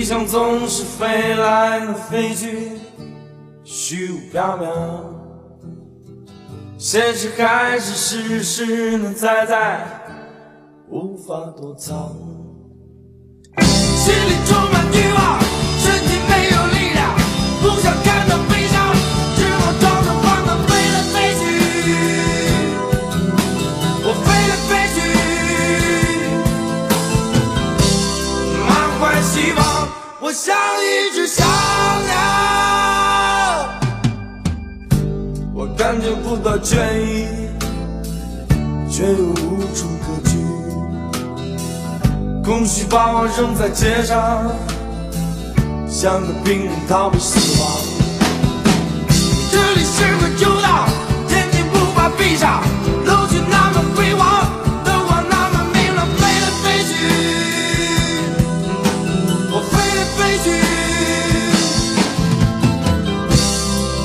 上总是飞来了飞去，虚无缥缈。现实还是实实的在在，无法躲藏。心里充满欲望，身体没有力量，不想看到悲伤，只好装着慌的飞来飞去。我飞来飞去，满怀希望，我像一只小鸟，我感觉不到倦意，却又无处可去。空虚把我扔在街上，像个病人逃避死亡。这里是个旧道，眼睛无法闭上，楼梯那么辉煌，灯光那么明亮，飞来飞去，我飞来飞去。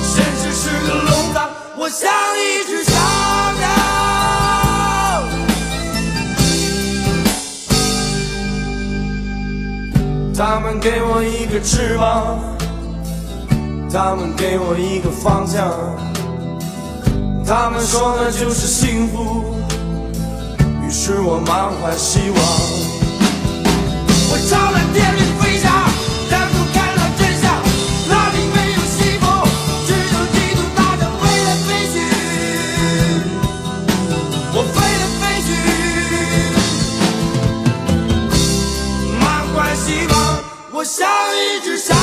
现实是个笼罩，我像一只小鸟。他们给我一个翅膀，他们给我一个方向，他们说的就是幸福，于是我满怀希望。我朝蓝天里飞翔，然后看到真相，那里没有幸福，只有地图大的飞来飞去，我飞来飞去，满怀希望，我像一只小鸟。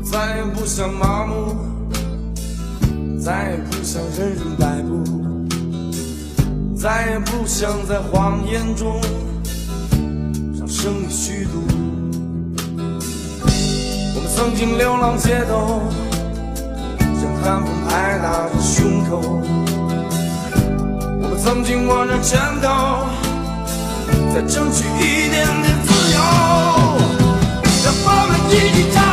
再也不想麻木，再也不想任人摆布，再也不想在谎言中让生命虚度。我们曾经流浪街头，让寒风拍打着胸口。我们曾经握着拳头，在争取一点点自由。让我们一起唱。